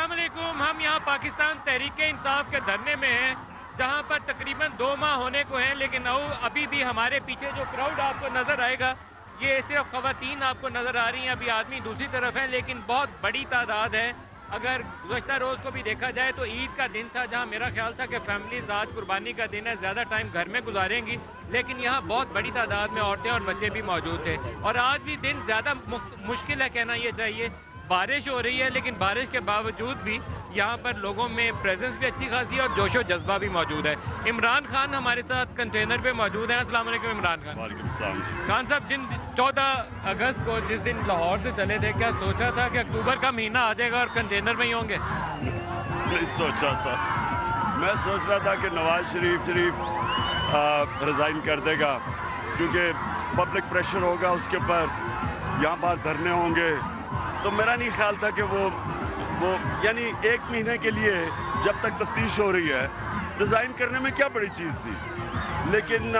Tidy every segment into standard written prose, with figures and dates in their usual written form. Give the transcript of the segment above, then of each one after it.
अस्सलाम वालेकुम। हम यहाँ पाकिस्तान तहरीक-ए-इंसाफ के धरने में हैं, जहाँ पर तकरीबन 2 माह होने को हैं, लेकिन अभी भी हमारे पीछे जो क्राउड आपको नज़र आएगा, ये सिर्फ ख़वातीन आपको नज़र आ रही हैं। अभी आदमी दूसरी तरफ है, लेकिन बहुत बड़ी तादाद है। अगर गुज़श्ता रोज़ को भी देखा जाए तो ईद का दिन था, जहाँ मेरा ख्याल था कि फैमिलीज़ आज कुर्बानी का दिन है, ज़्यादा टाइम घर में गुजारेंगी, लेकिन यहाँ बहुत बड़ी तादाद में औरतें और बच्चे भी मौजूद थे। और आज भी दिन ज़्यादा मुश्किल है कहना ये चाहिए। बारिश हो रही है, लेकिन बारिश के बावजूद भी यहाँ पर लोगों में प्रेजेंस भी अच्छी खासी है और जोशो जज्बा भी मौजूद है। इमरान खान हमारे साथ कंटेनर पे मौजूद हैं। अस्सलाम वालेकुम इमरान खान। वालेकुम सलाम जी। खान साहब, जिन 14 अगस्त को जिस दिन लाहौर से चले थे, क्या सोचा था कि अक्टूबर का महीना आ जाएगा और कंटेनर में ही होंगे? नहीं सोचा था। मैं सोच रहा था कि नवाज शरीफ रिज़ाइन कर देगा, क्योंकि पब्लिक प्रेशर होगा उसके ऊपर, यहाँ बाहर धरने होंगे। तो मेरा नहीं ख्याल था कि वो यानी 1 महीने के लिए जब तक तफ्तीश हो रही है रिज़ाइन करने में क्या बड़ी चीज़ थी। लेकिन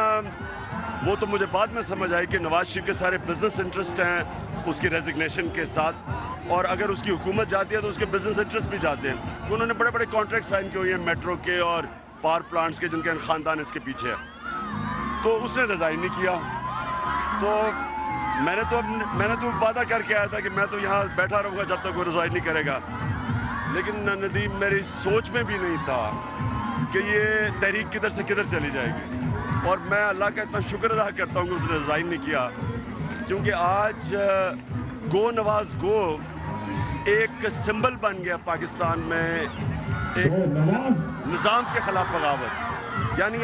वो तो मुझे बाद में समझ आई कि नवाज शरीफ के सारे बिजनेस इंटरेस्ट हैं उसकी रेजिग्नेशन के साथ, और अगर उसकी हुकूमत जाती है तो उसके बिजनेस इंटरेस्ट भी जाते हैं। उन्होंने बड़े बड़े कॉन्ट्रैक्ट साइन किए हुए हैं मेट्रो के और पावर प्लांट्स के, जिनके ख़ानदान इसके पीछे है। तो उसने रिज़ाइन नहीं किया। तो मैंने तो वादा करके आया था कि मैं तो यहाँ बैठा रहूँगा जब तक वो रिज़ाइन नहीं करेगा। लेकिन नदीम, मेरी सोच में भी नहीं था कि ये तहरीक किधर से किधर चली जाएगी। और मैं अल्लाह का इतना शुक्र अदा करता हूँ कि उसने रिज़ाइन नहीं किया, क्योंकि आज गो नवाज गो एक सिंबल बन गया पाकिस्तान में, एक निज़ाम के ख़िलाफ़ बगावत। यानी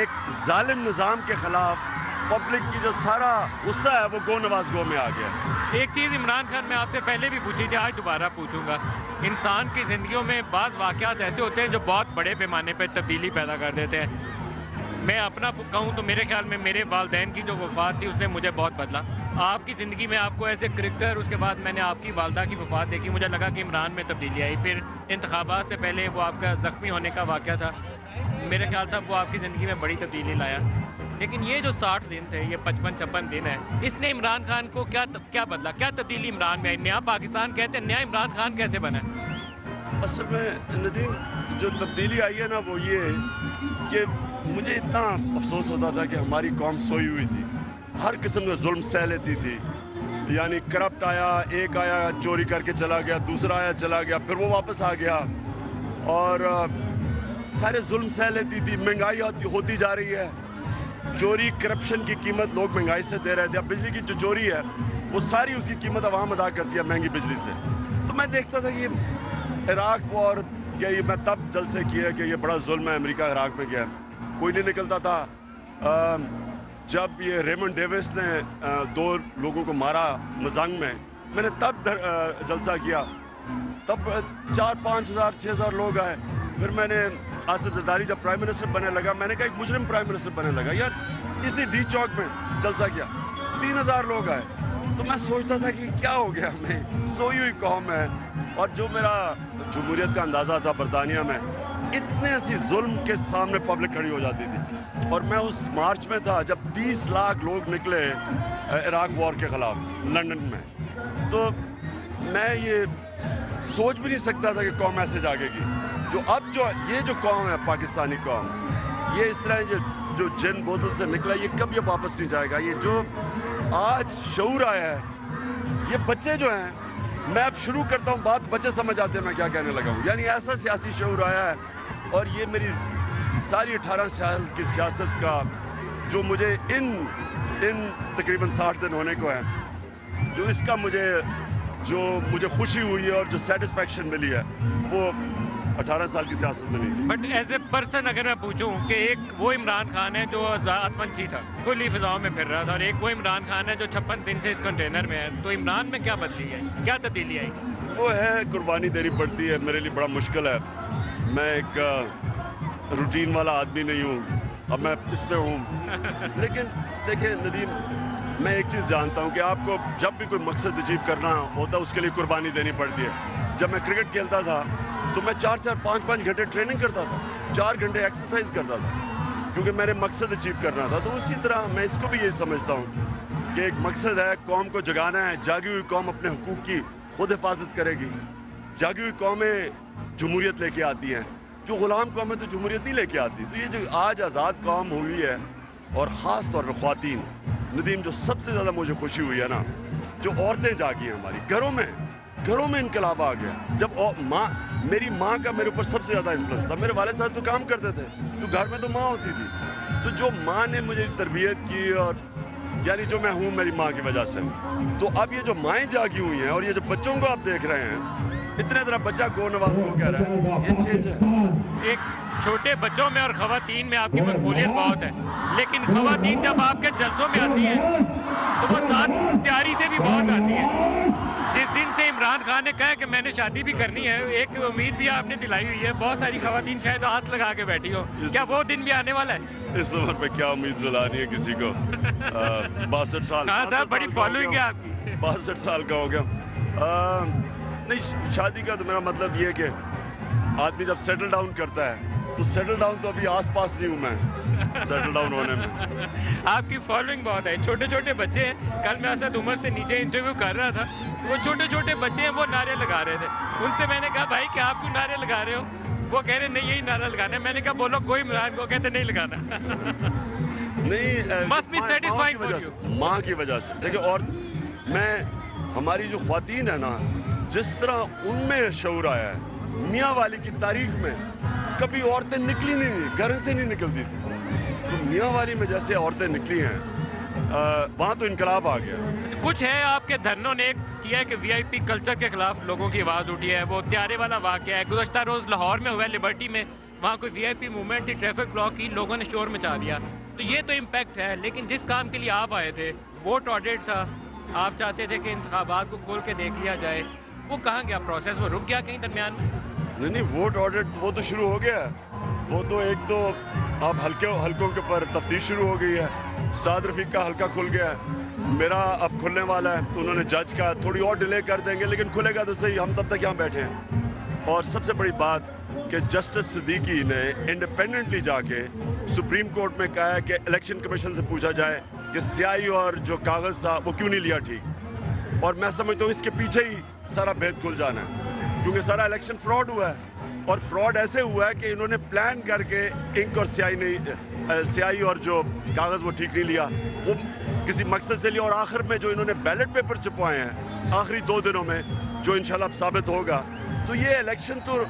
एक जालिम निज़ाम के ख़िलाफ़ पब्लिक की जो सारा गुस्सा है वो गो नवाज गो में आ गया। एक चीज़ इमरान खान, मैं आपसे पहले भी पूछी थी, आज दोबारा पूछूंगा। इंसान की ज़िंदगियों में बाज़ वाक़यात ऐसे होते हैं जो बहुत बड़े पैमाने पर तब्दीली पैदा कर देते हैं। मैं अपना कहूँ तो मेरे ख्याल में मेरे वालदैन की जो वफ़ात थी उसने मुझे बहुत बदला। आपकी ज़िंदगी में आपको एज ए क्रिकेटर, उसके बाद मैंने आपकी वालदा की वफ़ात देखी, मुझे लगा कि इमरान में तब्दीली आई। फिर इंतखाबात से पहले वो आपका ज़ख्मी होने का वाक़या था, मेरे ख्याल था वो आपकी ज़िंदगी में बड़ी तब्दीली लाया। लेकिन ये जो 60 दिन थे, ये 55-56 दिन है, इसने इमरान खान को क्या बदला, क्या तब्दीली इमरान में आई? नया पाकिस्तान कहते हैं, नया इमरान खान कैसे बना? असल में नदीम, जो तब्दीली आई है ना वो ये कि मुझे इतना अफसोस होता था कि हमारी कौम सोई हुई थी, हर किस्म का जुल्म सह लेती थी। यानी करप्ट आया, एक आया चोरी करके चला गया, दूसरा आया चला गया, फिर वो वापस आ गया, और सारे जुल्म सह लेती थी। महंगाई होती जा रही है, चोरी करप्शन की कीमत लोग महंगाई से दे रहे थे। अब बिजली की जो चोरी है वो सारी उसकी कीमत अवाम अदा करती है महंगी बिजली से। तो मैं देखता था कि इराक वॉर क्या, ये मैं तब जलसे किया कि ये बड़ा जुल्म है, अमेरिका इराक में गया, कोई नहीं निकलता था। जब ये रेमंड डेविस ने 2 लोगों को मारा मजंग में, मैंने तब जलसा किया, तब 4-5 हज़ार 6 हज़ार लोग आए। फिर मैंने आसिफ जरदारी जब प्राइम मिनिस्टर बनने लगा, मैंने कहा एक मुजरिम प्राइम मिनिस्टर बनने लगा यार, इसी डी चौक में जलसा किया, 3000 लोग आए। तो मैं सोचता था कि क्या हो गया, हमें सोई हुई कौम है। और जो मेरा जमहूरियत का अंदाज़ा था बरतानिया में, इतने ऐसी जुल्म के सामने पब्लिक खड़ी हो जाती थी। और मैं उस मार्च में था जब 20 लाख लोग निकले इराक वॉर के ख़िलाफ़ लंदन में। तो मैं ये सोच भी नहीं सकता था कि कौम ऐसे जागेगी। ये जो कौम है पाकिस्तानी कौम, ये इस तरह जो जिन बोतल से निकला, ये कब ये वापस नहीं जाएगा। ये जो आज शऊर आया है, ये बच्चे जो हैं, मैं अब शुरू करता हूँ बात, बच्चे समझ आते हैं मैं क्या कहने लगा हूँ। यानी ऐसा सियासी शऊर आया है, और ये मेरी सारी 18 साल की सियासत का जो मुझे इन तकरीबन 60 दिन होने को है, जो इसका मुझे खुशी हुई है और जो सेटिस्फेक्शन मिली है, वो 18 साल की सियासत में नहीं। बट एज ए पर्सन अगर मैं पूछूं कि एक वो इमरान खान है जो आत्मंची था, खुली फिजाओं में फिर रहा था, और एक वो इमरान खान है जो 56 दिन से इस कंटेनर में है, तो इमरान में क्या बदली है, क्या तब्दीली आई? वो है कुर्बानी देनी पड़ती है, मेरे लिए बड़ा मुश्किल है। मैं एक रूटीन वाला आदमी नहीं हूँ, अब मैं इस पे हूँ। लेकिन देखिए नदीम, मैं एक चीज़ जानता हूँ कि आपको जब भी कोई मकसद अचीव करना होता है उसके लिए कुर्बानी देनी पड़ती है। जब मैं क्रिकेट खेलता था तो मैं 4-4, 5-5 घंटे ट्रेनिंग करता था, 4 घंटे एक्सरसाइज करता था, क्योंकि मेरे मकसद अचीव करना था। तो उसी तरह मैं इसको भी यही समझता हूँ कि एक मकसद है, कौम को जगाना है, जागी हुई कौम अपने हुकूक की खुद हिफाजत करेगी। जागी हुई कौमें जमहूरियत लेके आती हैं, जो गुलाम कौमें तो जमहूरियत नहीं लेके आती। तो ये जो आज आज़ाद कौम हुई है, और ख़ास तौर पर ख़वातीन, नदीम जो सबसे ज़्यादा मुझे खुशी हुई है ना, जो औरतें जागी हैं हमारी घरों में इनकलाब आ गया। जब मेरी माँ का मेरे ऊपर सबसे ज़्यादा इन्फ्लुएंस था। मेरे वालिद साहब तो काम करते थे, तो घर में तो माँ होती थी, तो जो माँ ने मुझे तरबियत की, और यानी जो मैं हूँ मेरी माँ की वजह से। तो अब ये जो माएँ जागी हुई हैं, और ये जो बच्चों को आप देख रहे हैं, इतने तरह बच्चा गो नवाज को कह रहा है, ये चेंज है। एक छोटे बच्चों में और ख़वातीन में आपकी मकबूलियत बहुत है, लेकिन ख़वातीन जब आपके जलसों में आती हैं तो वो साथ तैयारी से भी बहुत आती है। जिस दिन से इमरान खान ने कहा कि मैंने शादी भी करनी है, एक उम्मीद भी आपने दिलाई हुई है, बहुत सारी ख़वातीन शायद आस लगा के बैठी हो, क्या वो दिन भी आने वाला है? इस उम्र पे क्या उम्मीद दिलानी है किसी को। 62 साल। हाँ साहब, बड़ी फॉलोइंग है आपकी। 62 साल का हो गया। नहीं, शादी का तो मेरा मतलब ये है कि आदमी जब सेटल डाउन करता है, तो सेटल डाउन तो अभी आसपास नहीं हूँ मैं सेटल डाउन होने में। आपकी फॉलोइंग बहुत है, छोटे छोटे बच्चे हैं। कल मैं असद उमर से नीचे इंटरव्यू कर रहा था, वो छोटे छोटे बच्चे हैं, वो नारे लगा रहे थे। उनसे मैंने कहा भाई क्या आप क्यों नारे लगा रहे हो? वो कह रहे नहीं यही नारा लगाना है। मैंने कहा बोलो कोई इमरान को, कहते नहीं लगाना। नहीं, must be satisfied for you. माँ की वजह से देखिए, और मैं हमारी जो ख्वातीन है ना, जिस तरह उनमें शऊर आया है, मियाँ वाली की तारीख में कभी औरतें निकली नहीं, घर से नहीं निकलती थी, तो मियाँ वाली में जैसे औरतें निकली हैं, वहाँ तो इनकलाब आ गया। कुछ है आपके धरनों ने किया है कि वीआईपी कल्चर के खिलाफ लोगों की आवाज़ उठी है। वो त्यारे वाला वाक़या है, गुज़श्ता रोज़ लाहौर में हुआ है, लिबर्टी में, वहाँ कोई वीआईपी मूवमेंट थी, ट्रैफिक ब्लॉक की, लोगों ने शोर मचा दिया। तो ये तो इम्पैक्ट है, लेकिन जिस काम के लिए आप आए थे, वोट ऑडिट था, आप चाहते थे कि इंतखाबात को खोल के देख लिया जाए, वो कहाँ गया प्रोसेस? वो रुक गया कहीं दरमियान में? नहीं, वोट ऑडिट वो तो शुरू हो गया। वो तो एक तो अब हल्कों के ऊपर तफ्तीश शुरू हो गई है। साद रफीक का हल्का खुल गया है, मेरा अब खुलने वाला है। उन्होंने जज का थोड़ी और डिले कर देंगे, लेकिन खुलेगा तो सही, हम तब तक यहाँ बैठे हैं। और सबसे बड़ी बात कि जस्टिस सिद्दीकी ने इंडिपेंडेंटली जाके सुप्रीम कोर्ट में कहा है कि इलेक्शन कमीशन से पूछा जाए कि स्याही और जो कागज़ था वो क्यों नहीं लिया ठीक। और मैं समझता हूँ इसके पीछे ही सारा भेद खुल जाना है, क्योंकि सारा इलेक्शन फ्रॉड हुआ है। और फ्रॉड ऐसे हुआ है कि इन्होंने प्लान करके इंक और स्याही और जो कागज़ वो ठीक नहीं लिया, वो किसी मकसद से लिया। और आखिर में जो इन्होंने बैलेट पेपर छपवाए हैं आखिरी 2 दिनों में, जो इंशाल्लाह अब साबित होगा, तो ये इलेक्शन तो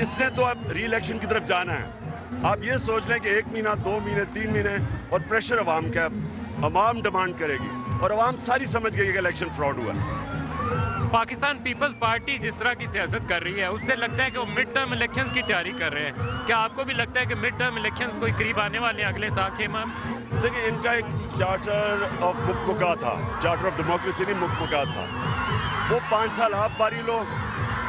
इसने तो अब री इलेक्शन की तरफ जाना है। आप ये सोच लें कि 1 महीना, 2 महीने, 3 महीने, और प्रेशर अवाम का, अवाम डिमांड करेगी, और अवाम सारी समझ गई कि इलेक्शन फ्रॉड हुआ। पाकिस्तान पीपल्स पार्टी जिस तरह की सियासत कर रही है, उससे लगता है कि वो मिड टर्म इलेक्शंस की तैयारी कर रहे हैं। क्या आपको भी लगता है कि मिड टर्म इलेक्शंस कोई करीब आने वाले हैं अगले 7-6 माह में? देखिए, इनका एक चार्टर ऑफ मुकमुका था, चार्टर ऑफ डेमोक्रेसी नहीं, मुकमुका था। वो 5 साल आप बारी लो।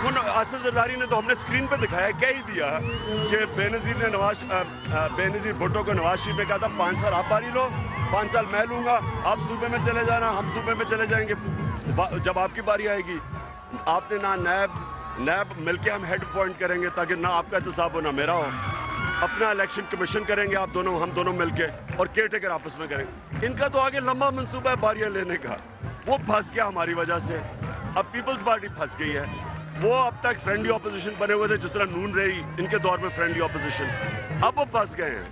उन आसिफ जरदारी ने तो हमने स्क्रीन पे दिखाया, कह ही दिया कि बेनज़ीर भुट्टो को नवाज शरीफ ने कहा था 5 साल आप बारी लो, 5 साल मैं लूँगा, आप सूबे में चले जाना, हम सूबे में चले जाएंगे जब आपकी बारी आएगी। आपने ना नैब मिलके हम हेड अपॉइंट करेंगे, ताकि ना आपका एहतसाब हो ना मेरा हो। अपना इलेक्शन कमीशन करेंगे आप दोनों, हम दोनों मिलके, और केयर टेकर आपस में करेंगे। इनका तो आगे लंबा मंसूबा है बारियाँ लेने का। वो फंस गया हमारी वजह से, अब पीपल्स पार्टी फंस गई है। वो अब तक फ्रेंडली ऑपोजिशन बने हुए थे, जिस तरह नून रही इनके दौर में फ्रेंडली ऑपोजिशन, अब वो फंस गए हैं।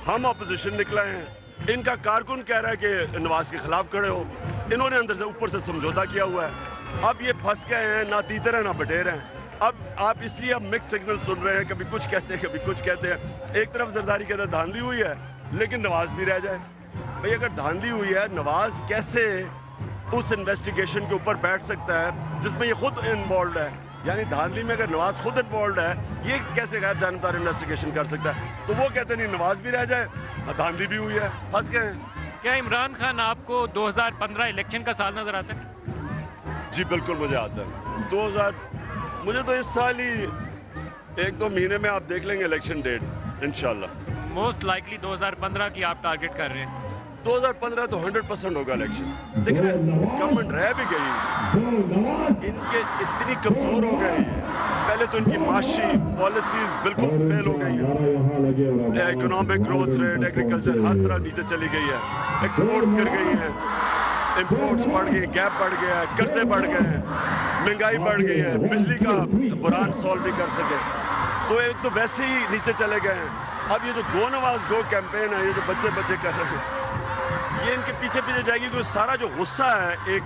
हम ऑपोजिशन निकले हैं। इनका कारकुन कह रहा है कि नवाज के खिलाफ खड़े हो, इन्होंने अंदर से ऊपर से समझौता किया हुआ है। अब ये फंस गए हैं, ना तीतर हैं ना बटेर हैं। अब आप इसलिए अब मिक्स सिग्नल सुन रहे हैं, कभी कुछ कहते हैं कभी कुछ कहते हैं। एक तरफ जरदारी कहता है धांधली हुई है, लेकिन नवाज भी रह जाए। भाई अगर धांधली हुई है, नवाज कैसे उस इन्वेस्टिगेशन के ऊपर बैठ सकता है जिसमें ये खुद इन्वॉल्व है? यानी धांधली में अगर नवाज खुद इन्वॉल्व है, ये कैसे गैर जानबदार इन्वेस्टिगेशन कर सकता है? तो वो कहते नहीं नवाज भी रह जाए, धांधली भी हुई है, फंस गए हैं। क्या इमरान खान आपको 2015 इलेक्शन का साल नजर आता है? जी बिल्कुल मुझे आता है। 2000 मुझे तो इस साल ही 1-2 महीने में आप देख लेंगे इलेक्शन डेट इंशाल्लाह। मोस्ट लाइकली 2015 की आप टारगेट कर रहे हैं? 2015 तो 100% होगा इलेक्शन। देखिए गवर्नमेंट रह भी गई, इनके इतनी कमजोर हो गई, पहले तो इनकी माशी पॉलिसीज बिल्कुल फेल हो गई है। इकोनॉमिक ग्रोथ रेट, एग्रीकल्चर हर तरह नीचे चली गई है, एक्सपोर्ट्स कर गई हैं। इंपोर्ट्स बढ़ गए, गैप बढ़ गया है, कर्जे बढ़ गए हैं, महंगाई बढ़ गई है, बिजली का बुरान सॉल्व नहीं कर सके, तो एक तो वैसे ही नीचे चले गए हैं। अब ये जो गो नवाज गो कैंपेन है, ये जो बच्चे बच्चे कर रहे हैं, ये इनके पीछे पीछे जाएगी, क्योंकि सारा जो गुस्सा है एक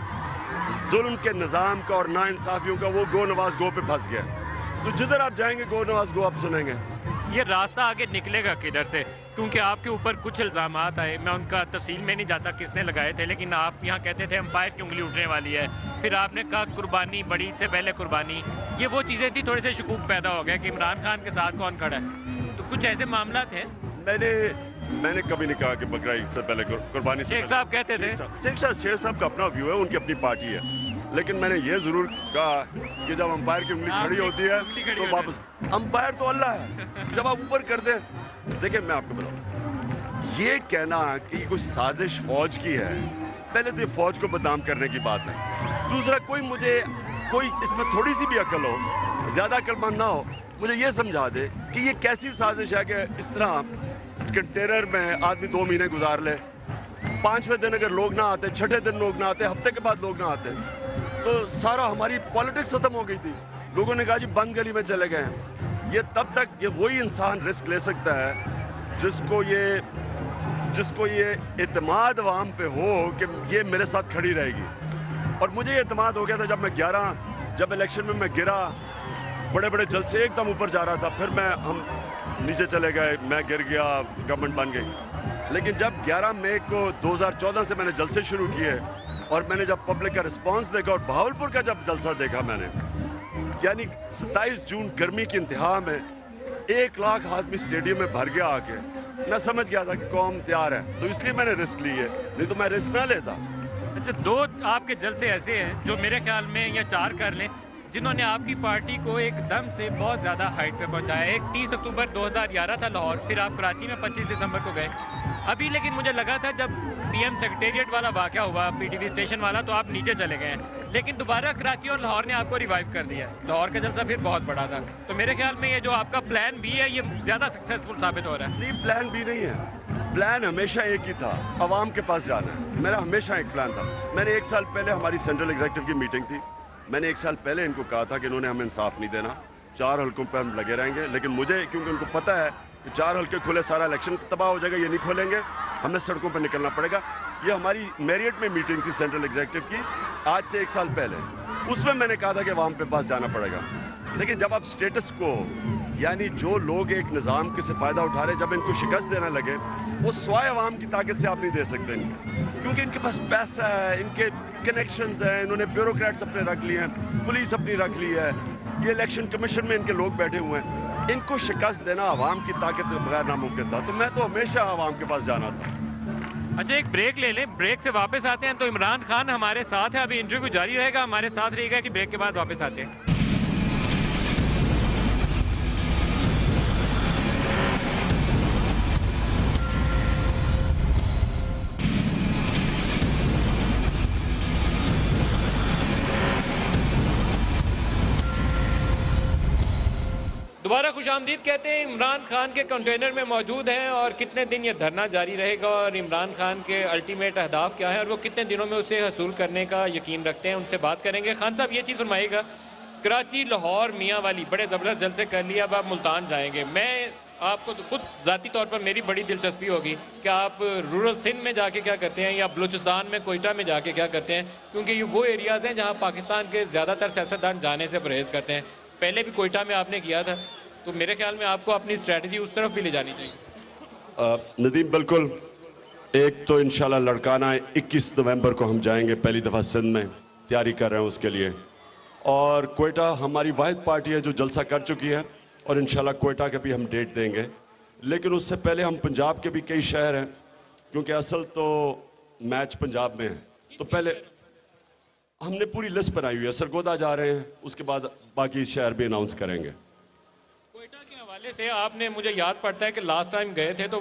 जुल्म के निज़ाम का और नाइंसाफियों का, वो गो नवाज गो पे फंस गया। तो जिधर आप जाएंगे गो नवाज गो आप सुनेंगे। ये रास्ता आगे निकलेगा किधर से? क्योंकि आपके ऊपर कुछ इल्ज़ामात आए, मैं उनका तफसील में नहीं जाता किसने लगाए थे, लेकिन आप यहाँ कहते थे एम्पायर की उंगली उठने वाली है, फिर आपने कहा कुर्बानी बड़ी से पहले कुर्बानी, ये वो चीज़ें थी, थोड़े से शकूक पैदा हो गया कि इमरान खान के साथ कौन खड़ा है, तो कुछ ऐसे मामला थे। मैंने कभी नहीं कहा कि बकरा ईद से पहले कुर्बानी से शेख साहब कहते थे। शेख साहब का अपना व्यू है, उनकी अपनी पार्टी है, लेकिन मैंने ये जरूर कहा कि जब अंपायर की उंगली खड़ी होती है तो वापस, अंपायर तो अल्लाह है, जब आप ऊपर करते हैं। देखिए मैं आपको बताऊं, ये कहना कि कोई साजिश फौज की है, पहले तो ये फौज को बदनाम करने की बात है। दूसरा, कोई इसमें थोड़ी सी भी अकल हो, ज्यादा अकलमंद ना हो, मुझे ये समझा दे कि ये कैसी साजिश है कि इस तरह कंटेनर में आदमी 2 महीने गुजार ले, 5वें दिन अगर लोग ना आते, 6ठे दिन लोग ना आते, हफ्ते के बाद लोग ना आते, तो सारा हमारी पॉलिटिक्स खत्म हो गई थी। लोगों ने कहा जी बंद गली में चले गए हैं। ये तब तक ये वही इंसान रिस्क ले सकता है जिसको ये एतमाद अवाम पे हो कि ये मेरे साथ खड़ी रहेगी। और मुझे एतमाद हो गया था जब इलेक्शन में मैं गिरा, बड़े बड़े जलसे एकदम ऊपर जा रहा था, फिर हम नीचे चले गए, मैं गिर गया, गवर्नमेंट बन गई। लेकिन जब 11 मई को 2014 से मैंने जलसे शुरू किए और मैंने जब पब्लिक का रिस्पांस देखा और बहावलपुर का जब जलसा देखा मैंने, यानी 27 जून गर्मी की इंतहा में 1 लाख आदमी स्टेडियम में भर गया आके, मैं समझ गया था कि कौम तैयार है, तो इसलिए मैंने रिस्क ली है, नहीं तो मैं रिस्क ना लेता। अच्छा, 2 आपके जलसे ऐसे हैं जो मेरे ख्याल में, या 4 कर लें, जिन्होंने आपकी पार्टी को एकदम से बहुत ज़्यादा हाइट पे पहुंचाया। एक 30 अक्टूबर 2011 था लाहौर, फिर आप कराची में 25 दिसंबर को गए। अभी लेकिन मुझे लगा था जब पीएम सेक्रेटेरिएट वाला वाक़या हुआ, पीटीवी स्टेशन वाला, तो आप नीचे चले गए हैं, लेकिन दोबारा कराची और लाहौर ने आपको रिवाइव कर दिया। लाहौर का जलसा फिर बहुत बड़ा था, तो मेरे ख्याल में ये जो आपका प्लान बी है, ये ज़्यादा सक्सेसफुल साबित हो रहा है। नहीं, प्लान बी नहीं है, प्लान हमेशा एक ही था, आवाम के पास जाना है। मेरा हमेशा एक प्लान था। मैंने 1 साल पहले, हमारी सेंट्रल एग्जीक्यूटिव की मीटिंग थी, मैंने 1 साल पहले इनको कहा था कि इन्होंने हमें इंसाफ नहीं देना, 4 हल्कों पर हम लगे रहेंगे, लेकिन मुझे, क्योंकि उनको पता है कि 4 हल्के खुले सारा इलेक्शन तबाह हो जाएगा, ये नहीं खोलेंगे, हमें सड़कों पर निकलना पड़ेगा। ये हमारी मेरिट में मीटिंग थी सेंट्रल एग्जीक्यूटिव की, आज से 1 साल पहले, उसमें मैंने कहा था कि आवाम के पास जाना पड़ेगा। लेकिन जब आप स्टेटस को, यानी जो लोग एक निज़ाम के से फ़ायदा उठा रहे, जब इनको शिकस्त देना लगे, वो स्वाय आवाम की ताकत से आप नहीं दे सकते इनको, क्योंकि इनके पास पैसा है, इनके कनेक्शंस हैं, इन्होंने ब्यूरोक्रेट्स अपने रख लिए हैं, पुलिस अपनी रख ली है, ये इलेक्शन कमीशन में इनके लोग बैठे हुए हैं। इनको शिकस्त देना आवाम की ताकत के बगैर नामुमकिन था, तो मैं तो हमेशा आवाम के पास जाना था। अच्छा, एक ब्रेक ले लें, ब्रेक से वापस आते हैं। तो इमरान खान हमारे साथ है, अभी इंटरव्यू जारी रहेगा, हमारे साथ रहेगा कि ब्रेक के बाद वापस आते हैं। दोबारा खुशामदीद कहते हैं। इमरान खान के कंटेनर में मौजूद हैं और कितने दिन ये धरना जारी रहेगा और इमरान खान के अल्टीमेट अहदाफ क्या है और वो कितने दिनों में उसे हसूल करने का यकीन रखते हैं, उनसे बात करेंगे। खान साहब, ये चीज़ फरमाइएगा, कराची, लाहौर, मियाँ वाली बड़े ज़बरदस्त जलसे कर लिया, अब आप मुल्तान जाएंगे। मैं आपको तो खुद ज़ाती तौर पर मेरी बड़ी दिलचस्पी होगी कि आप रूरल सिंध में जाके क्या करते हैं या बलूचिस्तान में, कोयटा में जाके क्या करते हैं, क्योंकि ये वो एरियाज़ हैं जहाँ पाकिस्तान के ज़्यादातर सियासतदान जाने से परहेज़ करते हैं। पहले भी कोयटा में आपने किया था, तो मेरे ख्याल में आपको अपनी स्ट्रेटजी उस तरफ भी ले जानी चाहिए। नदीम, बिल्कुल। एक तो इंशाल्लाह लड़काना 21 नवंबर को हम जाएंगे, पहली दफ़ा सिंध में तैयारी कर रहे हैं उसके लिए। और कोयटा हमारी वाहिद पार्टी है जो जलसा कर चुकी है और इंशाल्लाह कोयटा के भी हम डेट देंगे। लेकिन उससे पहले हम पंजाब के भी कई शहर हैं, क्योंकि असल तो मैच पंजाब में है, तो पहले हमने पूरी लिस्ट बनाई हुई है। सरगोदा जा रहे हैं, उसके बाद बाकी शहर भी अनाउंस करेंगे। कोयटा के हवाले से आपने, मुझे याद पड़ता है कि लास्ट टाइम गए थे तो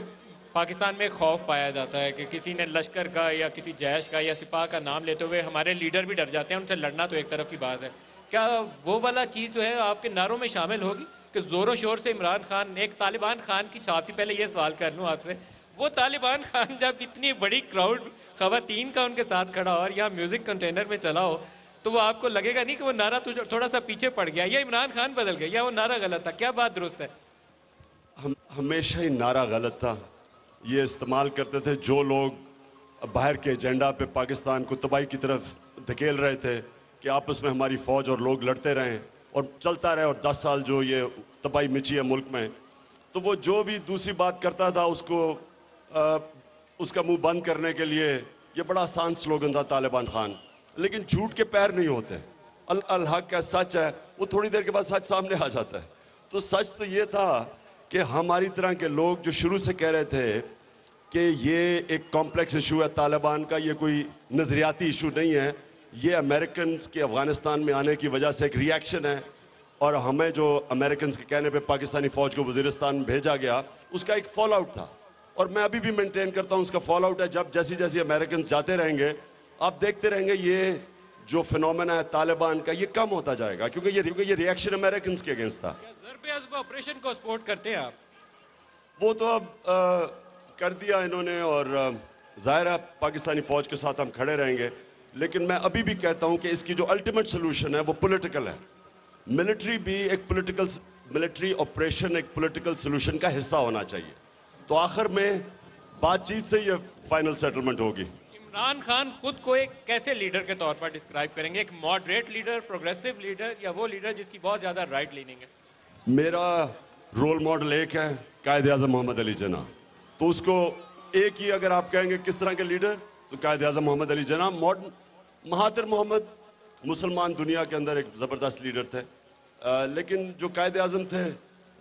पाकिस्तान में खौफ पाया जाता है कि किसी ने लश्कर का या किसी जैश का या सिपाह का नाम लेते हुए हमारे लीडर भी डर जाते हैं, उनसे लड़ना तो एक तरफ की बात है। क्या वो वाला चीज़ जो है आपके नारों में शामिल होगी कि ज़ोरों शोर से इमरान खान, एक तालिबान खान की छाप थी, पहले ये सवाल कर लूँ आपसे, वो तालिबान खान जब इतनी बड़ी क्राउड खवातीन का उनके साथ खड़ा हो और यहाँ म्यूजिक कंटेनर में चला हो, तो वो आपको लगेगा नहीं कि वो नारा थोड़ा सा पीछे पड़ गया, या इमरान खान बदल गया, या वो नारा गलत था? क्या बात दुरुस्त है? हमेशा ही नारा गलत था। ये इस्तेमाल करते थे जो लोग बाहर के एजेंडा पे पाकिस्तान को तबाही की तरफ धकेल रहे थे कि आपस में हमारी फ़ौज और लोग लड़ते रहें और चलता रहे, और 10 साल जो ये तबाही मची है मुल्क में, तो वो जो भी दूसरी बात करता था उसको उसका मुंह बंद करने के लिए ये बड़ा आसान स्लोगन था तालिबान खान। लेकिन झूठ के पैर नहीं होते, अल हक है, सच है, वो थोड़ी देर के बाद सच सामने आ जाता है। तो सच तो ये था कि हमारी तरह के लोग जो शुरू से कह रहे थे कि ये एक कॉम्प्लेक्स इशू है तालिबान का, ये कोई नज़रियाती इशू नहीं है, ये अमेरिकन के अफ़गानिस्तान में आने की वजह से एक रिएक्शन है, और हमें जो अमेरिकन के कहने पे पाकिस्तानी फ़ौज को वज़ीरिस्तान भेजा गया उसका एक फॉल आउट था, और मैं अभी भी मेंटेन करता हूँ उसका फॉल आउट है। जब जैसी जैसी अमेरिकन जाते रहेंगे आप देखते रहेंगे ये जो फिनोमेना है तालिबान का ये कम होता जाएगा, क्योंकि ये रिएक्शन अमेरिकन के अगेंस्ट था। ज़र-ए-अज़ब ऑपरेशन को सपोर्ट करते हैं आप? वो तो अब कर दिया इन्होंने, और ज़ाहिर है पाकिस्तानी फ़ौज के साथ हम खड़े रहेंगे, लेकिन मैं अभी भी कहता हूँ कि इसकी जो अल्टीमेट सोल्यूशन है वो पॉलिटिकल है। मिलिट्री भी एक पॉलिटिकल, मिलिट्री ऑपरेशन एक पॉलिटिकल सोल्यूशन का हिस्सा होना चाहिए, तो आखिर में बातचीत से ये फाइनल सेटलमेंट होगी। इमरान खान खुद को एक कैसे लीडर के तौर पर डिस्क्राइब करेंगे? एक मॉडरेट लीडर, प्रोग्रेसिव लीडर, या वो लीडर जिसकी बहुत ज़्यादा राइट लीनिंग है? मेरा रोल मॉडल एक है, कायद आज़म मोहम्मद अली जिन्ना, तो उसको एक ही अगर आप कहेंगे किस तरह के लीडर, तो कायद आज़म मोहम्मद अली जिन्ना। महातिर मोहम्मद मुसलमान दुनिया के अंदर एक ज़बरदस्त लीडर थे, लेकिन जो कायद आज़म थे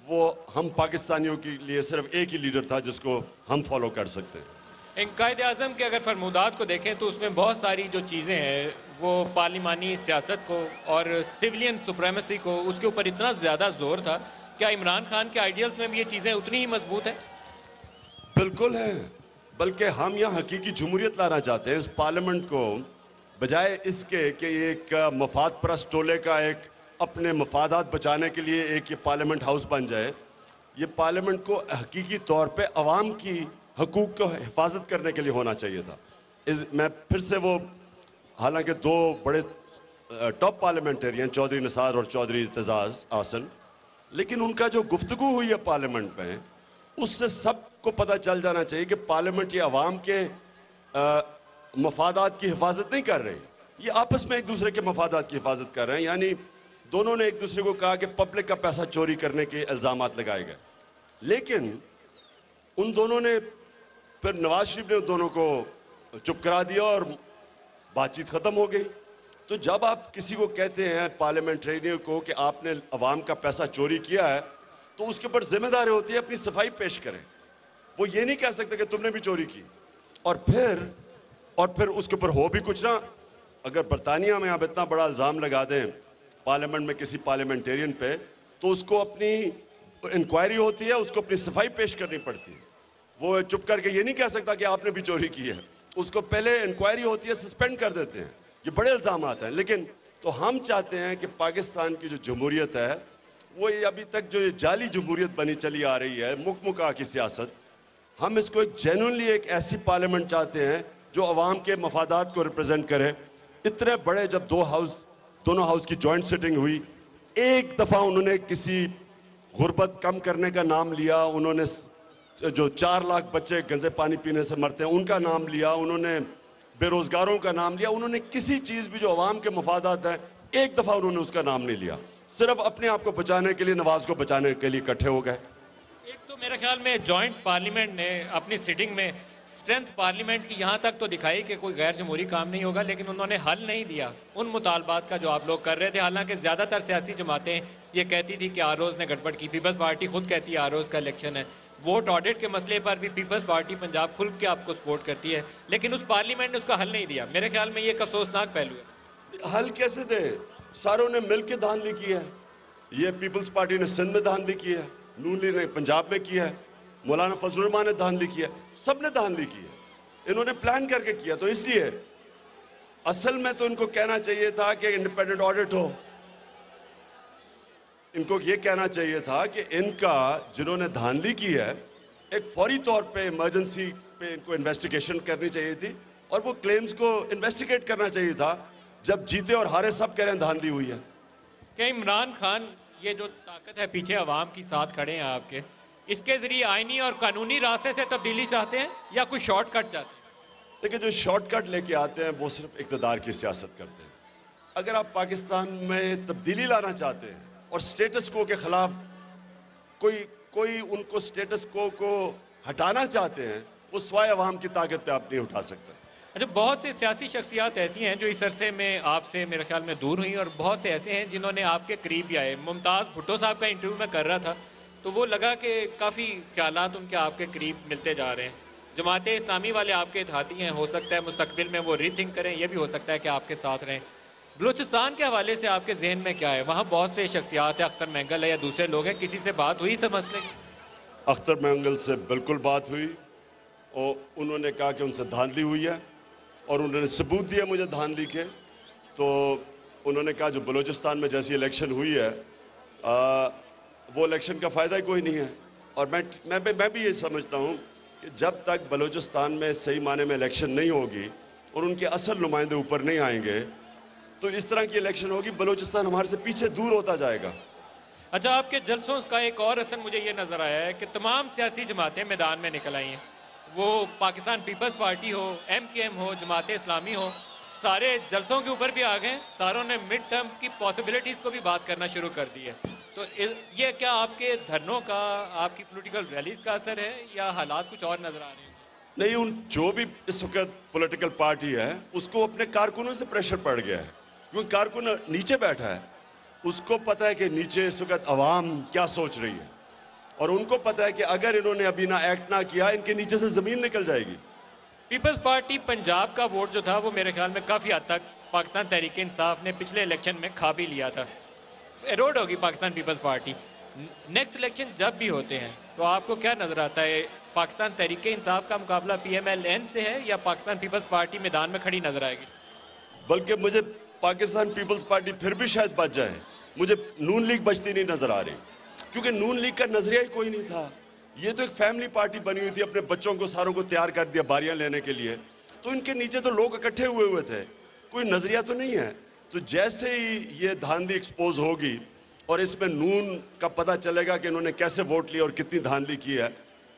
वो हम पाकिस्तानियों के लिए सिर्फ एक ही लीडर था जिसको हम फॉलो कर सकते हैं। कायद आज़म के अगर फरमूदात को देखें तो उसमें बहुत सारी जो चीज़ें हैं वो पार्लिमानी सियासत को और सिविलियन सुप्रेमेसी को, उसके ऊपर इतना ज़्यादा जोर था। क्या इमरान खान के आइडियल्स में भी ये चीज़ें उतनी ही मजबूत हैं? बिल्कुल है, बल्कि हम यहाँ हकीकी जमहूरियत लाना चाहते हैं इस पार्लियामेंट को, बजाय इसके कि एक मफाद परस्त टोले का एक अपने मफादात बचाने के लिए एक ये पार्लियामेंट हाउस बन जाए। ये पार्लियामेंट को हकीकी तौर पे अवाम की हकूक़ को हिफाजत करने के लिए होना चाहिए था। मैं फिर से वो, हालांकि दो बड़े टॉप पार्लियामेंटेरियन चौधरी निसार और चौधरी इत्तेज़ाज़ आसन, लेकिन उनका जो गुफ्तगू हुई है पार्लियामेंट में, उससे सबको पता चल जाना चाहिए कि पार्लियामेंट ये अवाम के मफादात की हिफाजत नहीं कर रही, ये आपस में एक दूसरे के मफादात की हिफाजत कर रहे हैं। यानी दोनों ने एक दूसरे को कहा कि पब्लिक का पैसा चोरी करने के इल्ज़ामात लगाए गए, लेकिन उन दोनों ने फिर नवाज शरीफ ने उन दोनों को चुप करा दिया और बातचीत ख़त्म हो गई। तो जब आप किसी को कहते हैं पार्लियामेंटेरियन को कि आपने अवाम का पैसा चोरी किया है, तो उसके ऊपर जिम्मेदारी होती है अपनी सफाई पेश करें। वो ये नहीं कह सकते कि तुमने भी चोरी की और फिर उसके ऊपर हो भी कुछ ना। अगर बरतानिया में आप इतना बड़ा इल्ज़ाम लगा दें पार्लियामेंट में किसी पार्लियामेंटेरियन पे, तो उसको अपनी इंक्वायरी होती है, उसको अपनी सफाई पेश करनी पड़ती है। वो चुप करके ये नहीं कह सकता कि आपने भी चोरी की है, उसको पहले इंक्वायरी होती है, सस्पेंड कर देते हैं। ये बड़े इल्ज़ामात हैं। लेकिन तो हम चाहते हैं कि पाकिस्तान की जो जमहूरियत है वो ये अभी तक जो ये जाली जमहूरियत बनी चली आ रही है, मुकमुका की सियासत, हम इसको एक जेन्युइनली एक ऐसी पार्लियामेंट चाहते हैं जो अवाम के मफादात को रिप्रेजेंट करे। इतने बड़े जब दोनों हाउस की जॉइंट सिटिंग हुई, एक दफ़ा उन्होंने किसी गुर्बत कम करने का नाम लिया, उन्होंने जो 4 लाख बच्चे गंदे पानी पीने से मरते हैं उनका नाम लिया, उन्होंने बेरोज़गारों का नाम लिया, उन्होंने किसी चीज़ भी जो अवाम के मफादात हैं एक दफ़ा उन्होंने उसका नाम नहीं लिया। सिर्फ अपने आप को बचाने के लिए, नवाज को बचाने के लिए इकट्ठे हो गए। एक तो मेरे ख्याल में जॉइंट पार्लियामेंट ने अपनी सिटिंग में स्ट्रेंथ पार्लियामेंट की यहाँ तक तो दिखाई कि कोई गैर जमहूरी काम नहीं होगा, लेकिन उन्होंने हल नहीं दिया उन मुतालबात का जो आप लोग कर रहे थे। हालांकि ज़्यादातर सियासी जमातें ये कहती थी कि आरोज़ ने गड़बड़ की, पीपल्स पार्टी खुद कहती है आरोज़ का इलेक्शन है। वोट ऑडिट के मसले पर भी पीपल्स पार्टी पंजाब खुल के आपको सपोर्ट करती है, लेकिन उस पार्लियामेंट ने उसका हल नहीं दिया। मेरे ख्याल में ये एक अफसोसनाक पहलू है। हल कैसे थे? सारों ने मिल के धांधली की है। ये पीपल्स पार्टी ने सिंध में धांधली की है, नून लीग ने पंजाब में की है, मौलाना फजलुर रहमान ने धांधली की है, सब ने धांधली की है। इन्होंने प्लान करके किया। तो इसलिए असल में तो इनको कहना चाहिए था कि इंडिपेंडेंट ऑडिट हो। इनको ये कहना चाहिए था कि इनका जिन्होंने धांधली की है एक फौरी तौर पे इमरजेंसी पे इनको इन्वेस्टिगेशन करनी चाहिए थी और वो क्लेम्स को इन्वेस्टिगेट करना चाहिए था। जब जीते और हारे सब कह रहे हैं धांधली हुई है। क्या इमरान खान ये जो ताकत है पीछे अवाम की साथ खड़े हैं आपके, इसके जरिए आईनी और कानूनी रास्ते से तब्दीली चाहते हैं या कुछ शॉर्टकट चाहते हैं? देखिए, जो शॉर्टकट लेके आते हैं वो सिर्फ इक़्तिदार की सियासत करते हैं। अगर आप पाकिस्तान में तब्दीली लाना चाहते हैं और स्टेटस को के खिलाफ कोई उनको स्टेटस को हटाना चाहते हैं, वो स्वाय अवाम की ताकत पे आप नहीं उठा सकते। अच्छा, बहुत से सियासी शख्सियात ऐसी हैं जो इस अरसे में आपसे मेरे ख्याल में दूर हुई और बहुत से ऐसे हैं जिन्होंने आपके करीब भी आए। मुमताज़ भुट्टो साहब का इंटरव्यू मैं कर रहा था तो वो लगा कि काफ़ी ख्यालात उनके आपके करीब मिलते जा रहे हैं। जमात इस्लामी वाले आपके इत्तेहादी हैं, हो सकता है मुस्तकबिल में वो रीथिंक करें, यह भी हो सकता है कि आपके साथ रहें। बलूचिस्तान के हवाले से आपके जहन में क्या है? वहाँ बहुत से शख्सियात है, अख्तर मैंगल है या दूसरे लोग हैं, किसी से बात हुई इस मसले की? अख्तर मैंगल से बिल्कुल बात हुई और उन्होंने कहा कि उनसे धांधली हुई है और उन्होंने सबूत दिया मुझे धांधली के। तो उन्होंने कहा जो बलूचिस्तान में जैसी इलेक्शन हुई है वो इलेक्शन का फ़ायदा ही कोई नहीं है। और मैं भी ये समझता हूँ कि जब तक बलूचिस्तान में सही माने में इलेक्शन नहीं होगी और उनके असल नुमाइंदे ऊपर नहीं आएंगे तो इस तरह की इलेक्शन होगी, बलूचिस्तान हमारे से पीछे दूर होता जाएगा। अच्छा, आपके जलसों का एक और असर मुझे ये नज़र आया है कि तमाम सियासी जमातें मैदान में निकल आई हैं, वो पाकिस्तान पीपल्स पार्टी हो, MKM हो, जमात इस्लामी हो, सारे जलसों के ऊपर भी आ गए। सारों ने मिड टर्म की पॉसिबिलिटीज़ को भी बात करना शुरू कर दी है। तो ये क्या आपके धरनों का, आपकी पॉलिटिकल रैलीज का असर है या हालात कुछ और नज़र आ रहे हैं? नहीं, उन जो भी इस वक्त पॉलिटिकल पार्टी है उसको अपने कारकुनों से प्रेशर पड़ गया है, क्योंकि कारकुन नीचे बैठा है, उसको पता है कि नीचे इस वक्त अवाम क्या सोच रही है और उनको पता है कि अगर इन्होंने अभी ना एक्ट ना किया इनके नीचे से ज़मीन निकल जाएगी। पीपल्स पार्टी पंजाब का वोट जो था वो मेरे ख्याल में काफ़ी हद तक पाकिस्तान तहरीक इंसाफ ने पिछले इलेक्शन में खा भी लिया था। एरोड होगी Pakistan peoples party. Next election जब भी होते हैं तो आपको क्या नज़र आता है, पाकिस्तान तहरीक इंसाफ का मुकाबला PMLN से है या पाकिस्तान पीपल्स पार्टी मैदान में खड़ी नज़र आएगी? बल्कि मुझे पाकिस्तान पीपल्स पार्टी फिर भी शायद बच जाए, मुझे नून लीग बचती नहीं नज़र आ रही, क्योंकि नून लीग का नजरिया ही कोई नहीं था। ये तो एक फैमिली पार्टी बनी हुई थी, अपने बच्चों को सारों को तैयार कर दिया बारियां लेने के लिए, तो इनके नीचे तो लोग इकट्ठे हुए थे, कोई नजरिया तो नहीं है। तो जैसे ही ये धांधली एक्सपोज होगी और इसमें नून का पता चलेगा कि इन्होंने कैसे वोट लिया और कितनी धांधली की है,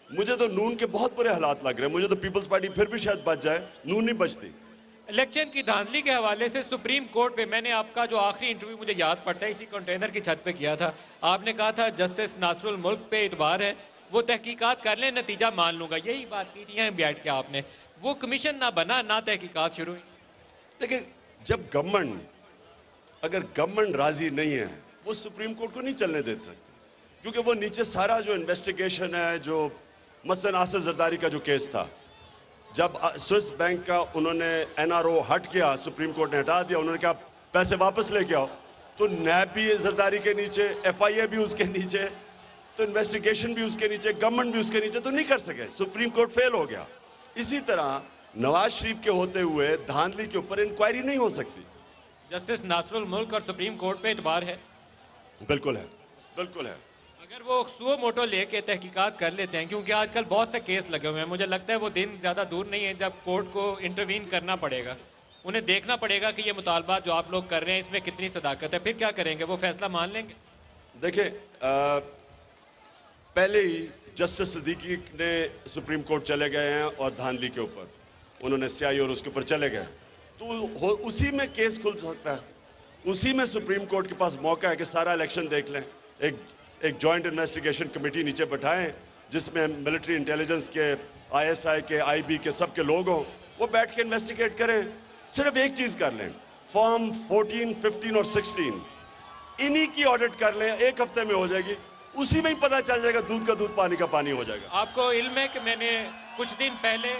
मुझे तो नून के बहुत बुरे हालात लग रहे हैं। मुझे तो पीपल्स पार्टी फिर भी शायद बच जाए, नून नहीं बचती। इलेक्शन की धांधली के हवाले से सुप्रीम कोर्ट पे मैंने आपका जो आखिरी इंटरव्यू मुझे याद पड़ता है इसी कंटेनर की छत पे किया था। आपने कहा था जस्टिस नासरुल मुल्क पे इतबार है, वो तहकीकात कर लें, नतीजा मान लूंगा, यही बात की थी यहाँ बैठ के आपने। वो कमीशन ना बना ना तहकीकात शुरू हुई। देखिए, जब अगर गवर्नमेंट राजी नहीं है वो सुप्रीम कोर्ट को नहीं चलने दे सकती, क्योंकि वो नीचे सारा जो इन्वेस्टिगेशन है, जो मसलन आसिफ जरदारी का जो केस था, जब स्विस बैंक का उन्होंने NRO हट किया, सुप्रीम कोर्ट ने हटा दिया, उन्होंने कहा पैसे वापस लेके आओ, तो नैब भी जरदारी के नीचे, FIA भी उसके नीचे, तो इन्वेस्टिगेशन भी उसके नीचे, गवर्नमेंट भी उसके नीचे, तो नहीं कर सके, सुप्रीम कोर्ट फेल हो गया। इसी तरह नवाज शरीफ के होते हुए धांधली के ऊपर इंक्वायरी नहीं हो सकती। जस्टिस नासरुल मुल्क और सुप्रीम कोर्ट पे इतबार है? बिल्कुल है, बिल्कुल है। अगर वो सुओ मोटो लेके तहकीकात कर लेते हैं, क्योंकि आजकल बहुत से केस लगे हुए हैं, मुझे लगता है वो दिन ज़्यादा दूर नहीं है जब कोर्ट को इंटरवीन करना पड़ेगा, उन्हें देखना पड़ेगा कि ये मुतालबा जो आप लोग कर रहे हैं इसमें कितनी सदाकत है, फिर क्या करेंगे, वो फैसला मान लेंगे? देखिए, पहले ही जस्टिस सिद्दीकी ने सुप्रीम कोर्ट चले गए हैं और धांधली के ऊपर उन्होंने CI और उसके ऊपर चले गए, तो उसी में केस खुल सकता है, उसी में सुप्रीम कोर्ट के पास मौका है कि सारा इलेक्शन देख लें। एक जॉइंट इन्वेस्टिगेशन कमेटी नीचे बैठाएं जिसमें मिलिट्री इंटेलिजेंस के, ISI के, IB के, सब के लोग हों, वो बैठ के इन्वेस्टिगेट करें। सिर्फ एक चीज़ कर लें, फॉर्म 14, 15 और 16 इन्हीं की ऑडिट कर लें, एक हफ्ते में हो जाएगी, उसी में ही पता चल जाएगा, दूध का दूध पानी का पानी हो जाएगा। आपको इल्म है कि मैंने कुछ दिन पहले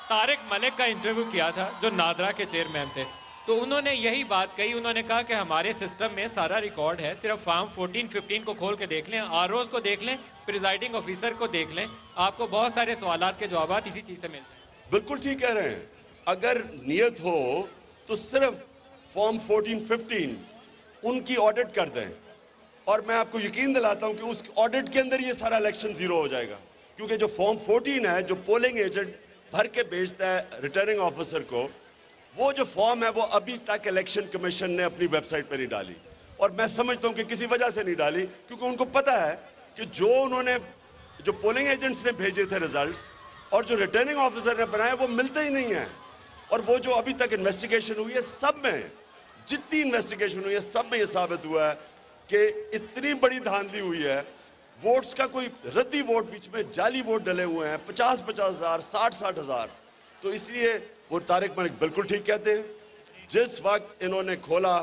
तारिक मलिक का इंटरव्यू किया था जो नादरा के चेयरमैन थे, तो उन्होंने यही बात कही, उन्होंने कहा कि हमारे सिस्टम में सारा रिकॉर्ड है, सिर्फ फॉर्म 14, 15 को खोल के देख लें, ROs को देख लें, प्रिजाइडिंग ऑफिसर को देख लें, आपको बहुत सारे सवालात के जवाब इसी चीज़ से मिलते हैं। बिल्कुल ठीक कह रहे हैं, अगर नियत हो तो सिर्फ फॉर्म 14, 15 उनकी ऑडिट कर दें और मैं आपको यकीन दिलाता हूं कि उस ऑडिट के अंदर ये सारा इलेक्शन जीरो हो जाएगा। क्योंकि जो फॉर्म 14 है, जो पोलिंग एजेंट भर के भेजता है रिटर्निंग ऑफिसर को, वो जो फॉर्म है वो अभी तक इलेक्शन कमीशन ने अपनी वेबसाइट पर नहीं डाली। और मैं समझता हूँ कि किसी वजह से नहीं डाली, क्योंकि उनको पता है कि जो पोलिंग एजेंट्स ने भेजे थे रिजल्ट्स और जो रिटर्निंग ऑफिसर ने बनाए वो मिलते ही नहीं हैं। और वो जो अभी तक इन्वेस्टिगेशन हुई है, सब में जितनी इन्वेस्टिगेशन हुई है सब में ये साबित हुआ है कि इतनी बड़ी धांधली हुई है। वोट्स का कोई रद्दी वोट, बीच में जाली वोट डले हुए हैं, 50-50 हज़ार, 60-60 हज़ार। तो इसलिए वो तारिक मलिक बिल्कुल ठीक कहते हैं, जिस वक्त इन्होंने खोला,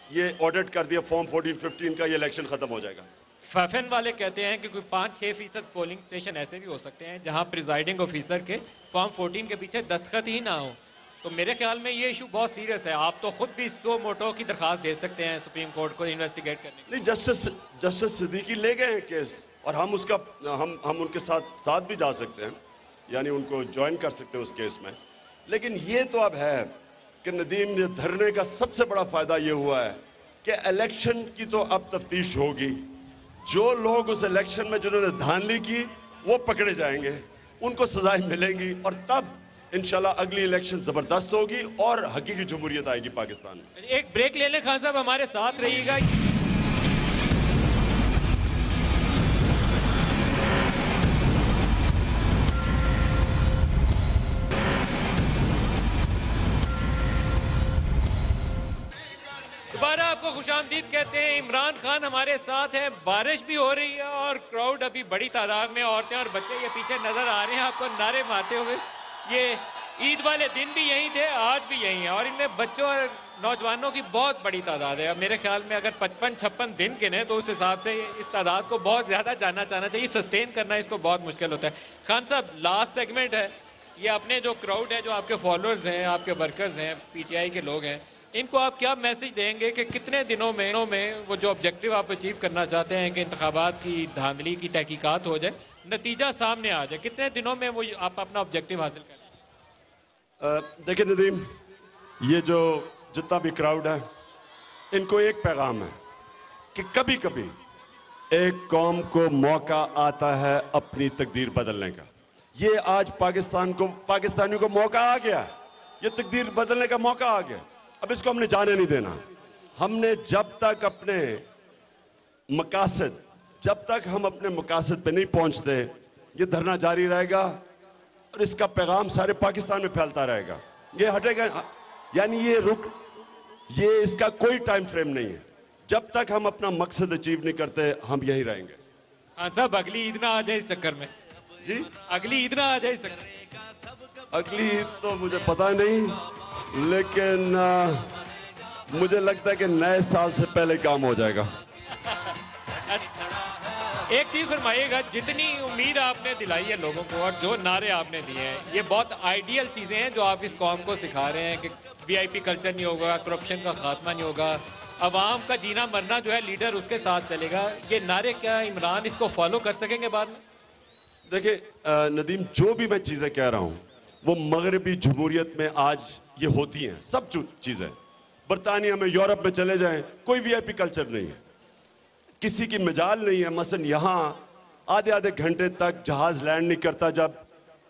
ये ऑडिट कर दिया फॉर्म 14-15 का, ये इलेक्शन खत्म हो जाएगा। फैफन वाले कहते हैं कि कोई 5-6% पोलिंग स्टेशन ऐसे भी हो सकते हैं जहां प्रिजाइडिंग ऑफिसर के फॉर्म 14 के पीछे दस्तखत ही ना हो। तो मेरे ख्याल में ये इशू बहुत सीरियस है। आप तो खुद भी 100 मोटो की दरखास्त दे सकते हैं सुप्रीम कोर्ट को इन्वेस्टिगेट करने के लिए। नहीं, जस्टिस सिद्दीकी ले गए हैं केस, और हम उनके साथ भी जा सकते हैं, यानी उनको ज्वाइन कर सकते हैं उस केस में। लेकिन ये तो अब है कि नदीम, ये धरने का सबसे बड़ा फायदा ये हुआ है कि इलेक्शन की तो अब तफ्तीश होगी। जो लोग उस इलेक्शन में जिन्होंने धांधली की वो पकड़े जाएंगे, उनको सजाएं मिलेंगी, और तब इंशाल्लाह अगली इलेक्शन जबरदस्त होगी और हकीकी जमहूरियत आएगी पाकिस्तान में। एक ब्रेक ले लें खान साहब, हमारे साथ रहिएगा। दोबारा आपको खुशामदीद कहते हैं। इमरान खान हमारे साथ हैं। बारिश भी हो रही है और क्राउड अभी बड़ी तादाद में, औरतें और बच्चे ये पीछे नजर आ रहे हैं आपको नारे मारते हुए। ये ईद वाले दिन भी यहीं थे, आज भी यहीं हैं, और इनमें बच्चों और नौजवानों की बहुत बड़ी तादाद है। अब मेरे ख्याल में अगर 55-56 दिन गिने तो उस हिसाब से इस तादाद को बहुत ज़्यादा जानना चाहना चाहिए। सस्टेन करना इसको बहुत मुश्किल होता है। खान साहब, लास्ट सेगमेंट है ये, अपने जो क्राउड है, जो आपके फॉलोअर्स हैं, आपके वर्कर्स हैं, PTI के लोग हैं, इनको आप क्या मैसेज देंगे कि कितने दिनों में वो जो ऑब्जेक्टिव आप अचीव करना चाहते हैं कि इंतखाबात की धांधली की तहकीकात हो जाए, नतीजा सामने आ जाए, कितने दिनों में वो आप अपना ऑब्जेक्टिव हासिल करें? देखिए नदीम, ये जो जितना भी क्राउड है, इनको एक पैगाम है कि कभी कभी एक कौम को मौका आता है अपनी तकदीर बदलने का। ये आज पाकिस्तानियों को मौका आ गया, ये तकदीर बदलने का मौका आ गया। अब इसको हमने जाने नहीं देना। हमने जब तक हम अपने मकासद पे नहीं पहुंचते, ये धरना जारी रहेगा और इसका पैगाम सारे पाकिस्तान में फैलता रहेगा। ये हटेगा, यानी ये इसका कोई टाइम फ्रेम नहीं है। जब तक हम अपना मकसद अचीव नहीं करते, हम यहीं रहेंगे। हाँ साहब, अगली ईद ना आ जाए इस चक्कर में। जी, अगली ईद ना आ जाए इस चक्कर में। अगली ईद तो मुझे पता नहीं, लेकिन मुझे लगता है कि नए साल से पहले काम हो जाएगा। एक चीज फरमाइएगा, जितनी उम्मीद आपने दिलाई है लोगों को और जो नारे आपने दिए हैं, ये बहुत आइडियल चीज़ें हैं जो आप इस कौम को सिखा रहे हैं कि VIP कल्चर नहीं होगा, करप्शन का खात्मा नहीं होगा, अवाम का जीना मरना जो है लीडर उसके साथ चलेगा। ये नारे क्या इमरान इसको फॉलो कर सकेंगे बाद में? देखिए नदीम, जो भी मैं चीज़ें कह रहा हूँ वो मगरबी जमहूरियत में आज ये होती हैं, सब चीज़ें। बरतानिया में, यूरोप में चले जाएं, कोई VIP कल्चर नहीं है, किसी की मजाल नहीं है। मसलन यहाँ आधे घंटे तक जहाज़ लैंड नहीं करता जब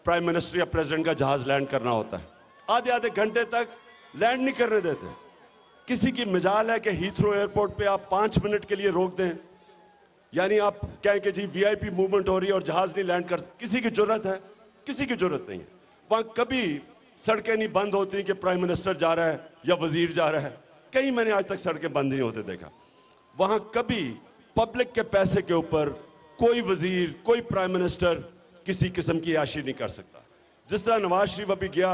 प्राइम मिनिस्टर या प्रेसिडेंट का जहाज़ लैंड करना होता है। आधे घंटे तक लैंड नहीं करने देते। किसी की मजाल है कि हीथ्रो एयरपोर्ट पे आप 5 मिनट के लिए रोक दें, यानी आप कहें कि जी VIP मूवमेंट हो रही है और जहाज़ नहीं लैंड कर। किसी की जरूरत है? किसी की जरूरत नहीं है। वहाँ कभी सड़कें नहीं बंद होती कि प्राइम मिनिस्टर जा रहा है या वजीर जा रहा है। कहीं मैंने आज तक सड़कें बंद नहीं होते देखा। वहाँ कभी पब्लिक के पैसे के ऊपर कोई वजीर, कोई प्राइम मिनिस्टर किसी किस्म की याशी नहीं कर सकता। जिस तरह नवाज शरीफ अभी गया